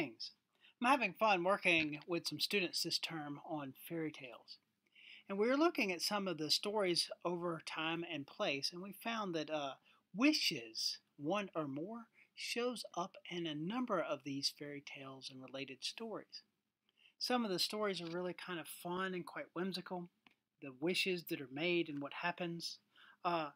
Greetings! I'm having fun working with some students this term on fairy tales. And we were looking at some of the stories over time and place, and we found that wishes, one or more, shows up in a number of these fairy tales and related stories. Some of the stories are really kind of fun and quite whimsical. The wishes that are made and what happens. Uh,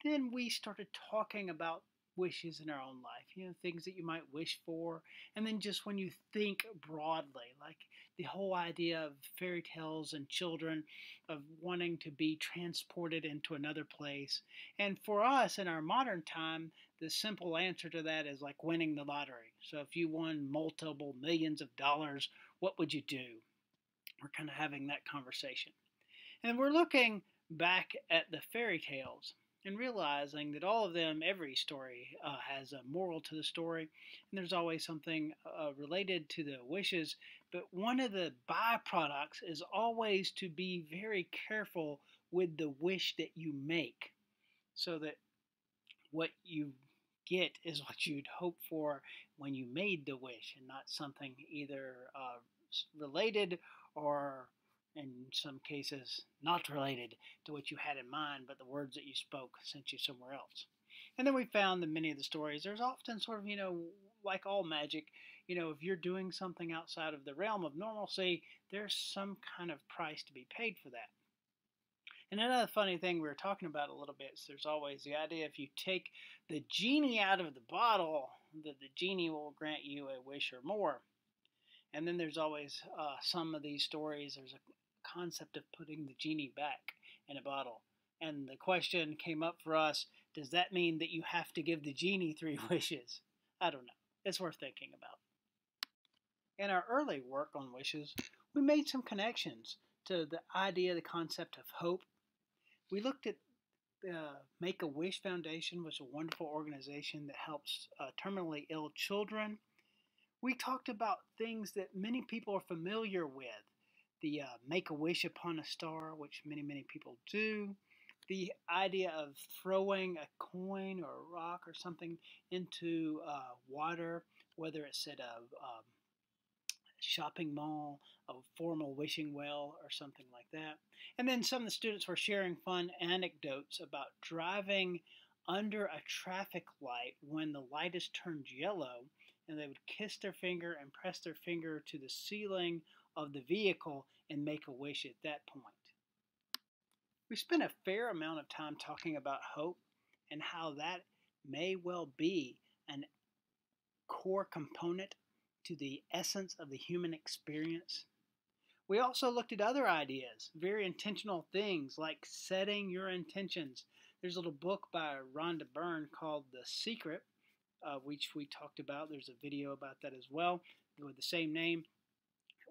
then we started talking about wishes in our own life, things that you might wish for. And then just when you think broadly, like the whole idea of fairy tales and children of wanting to be transported into another place. And for us in our modern time, the simple answer to that is like winning the lottery. So if you won multiple millions of dollars, what would you do? We're kind of having that conversation. And we're looking back at the fairy tales and realizing that all of them, every story has a moral to the story, and there's always something related to the wishes. But one of the byproducts is always to be very careful with the wish that you make, so that what you get is what you'd hope for when you made the wish, and not something either related or in some cases not related to what you had in mind, but the words that you spoke sent you somewhere else. And then we found that many of the stories, there's often sort of, like all magic, if you're doing something outside of the realm of normalcy, there's some kind of price to be paid for that. And another funny thing we were talking about a little bit is there's always the idea if you take the genie out of the bottle, that the genie will grant you a wish or more. And then there's always some of these stories, there's a concept of putting the genie back in a bottle. And the question came up for us, does that mean that you have to give the genie 3 wishes? I don't know. It's worth thinking about. In our early work on wishes, we made some connections to the idea, the concept of hope. We looked at the Make-A-Wish Foundation, which is a wonderful organization that helps terminally ill children. We talked about things that many people are familiar with. The Make-A-Wish upon a star, which many, many people do. The idea of throwing a coin or a rock or something into water, whether it's at a shopping mall, a formal wishing well, or something like that. And then some of the students were sharing fun anecdotes about driving under a traffic light when the light is turned yellow, and they would kiss their finger and press their finger to the ceiling of the vehicle and make a wish at that point. We spent a fair amount of time talking about hope and how that may well be an core component to the essence of the human experience. We also looked at other ideas, very intentional things like setting your intentions. There's a little book by Rhonda Byrne called The Secret, which we talked about. There's a video about that as well with the same name,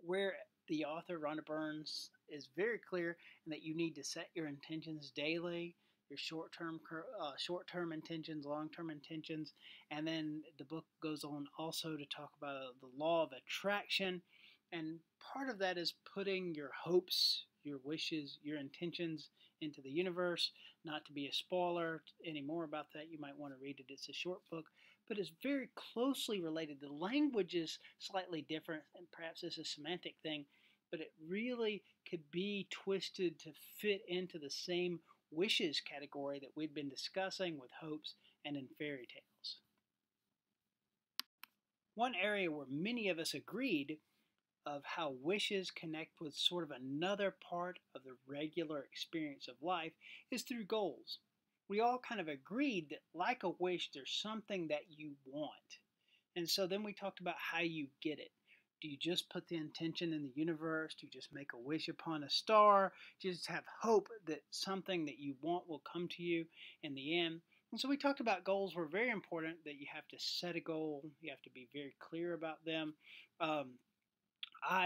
where the author, Rhonda Byrne, is very clear in that you need to set your intentions daily, your short-term intentions, long-term intentions, and then the book goes on also to talk about the law of attraction, and part of that is putting your hopes, your wishes, your intentions into the universe. Not to be a spoiler any more about that, you might want to read it. It's a short book, but it's very closely related. The language is slightly different, and perhaps it's a semantic thing, but it really could be twisted to fit into the same wishes category that we've been discussing with hopes and in fairy tales. One area where many of us agreed of how wishes connect with sort of another part of the regular experience of life is through goals. We all kind of agreed that like a wish, there's something that you want. And so then we talked about how you get it. Do you just put the intention in the universe? Do you just make a wish upon a star? Do you just have hope that something that you want will come to you in the end? And so we talked about goals were very important, that you have to set a goal. You have to be very clear about them.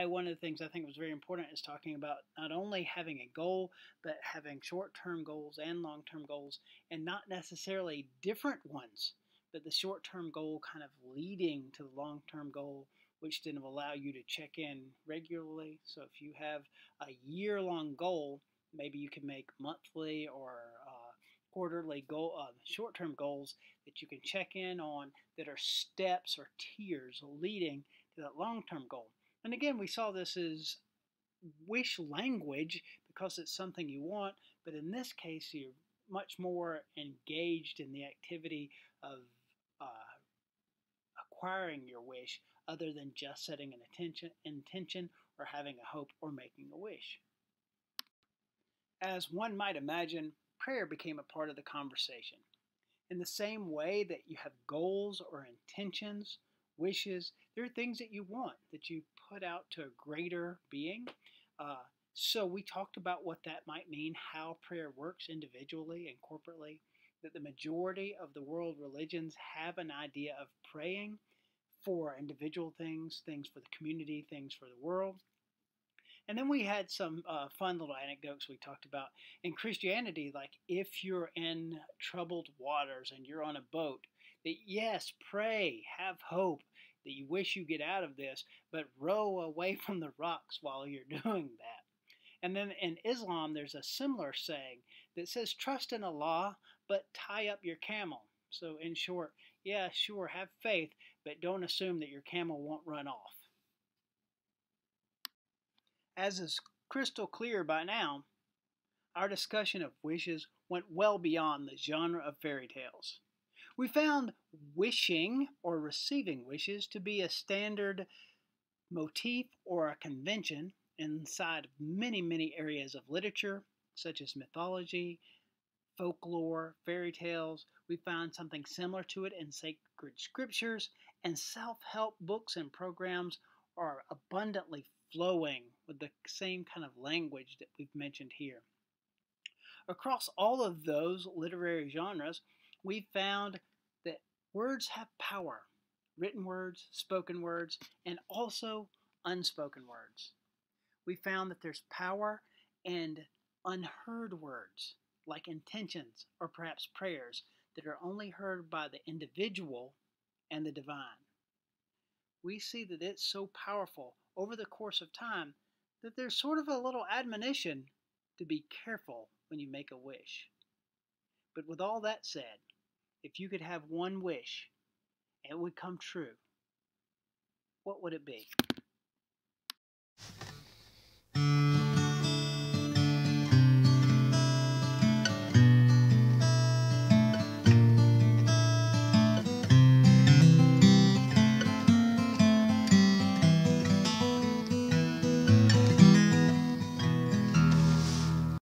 One of the things I think was very important is talking about not only having a goal, but having short-term goals and long-term goals, and not necessarily different ones, but the short-term goal kind of leading to the long-term goal, which then will allow you to check in regularly. So if you have a year-long goal, maybe you can make monthly or quarterly goal, short-term goals that you can check in on that are steps or tiers leading to that long-term goal. And again, we saw this as wish language because it's something you want, but in this case, you're much more engaged in the activity of uh, acquiring your wish other than just setting an intention or having a hope or making a wish. As one might imagine, prayer became a part of the conversation. In the same way that you have goals or intentions, wishes, there are things that you want that you put out to a greater being. Uh, so we talked about what that might mean, how prayer works individually and corporately, that the majority of the world religions have an idea of praying for individual things, things for the community, things for the world. And then we had some fun little anecdotes we talked about. In Christianity, like if you're in troubled waters and you're on a boat, that yes, pray, have hope, that you wish you get out of this, but row away from the rocks while you're doing that. And then in Islam, there's a similar saying that says, trust in Allah, but tie up your camel. So in short, yeah, sure, have faith, but don't assume that your camel won't run off. As is crystal clear by now, our discussion of wishes went well beyond the genre of fairy tales. We found wishing or receiving wishes to be a standard motif or a convention inside many, many areas of literature, such as mythology, folklore, fairy tales. We found something similar to it in sacred scriptures, and self-help books and programs are abundantly flowing with the same kind of language that we've mentioned here. Across all of those literary genres, we found that words have power. Written words, spoken words, and also unspoken words. We found that there's power in unheard words, like intentions or perhaps prayers, that are only heard by the individual and the divine. We see that it's so powerful over the course of time that there's sort of a little admonition to be careful when you make a wish. But with all that said, if you could have one wish and it would come true, what would it be?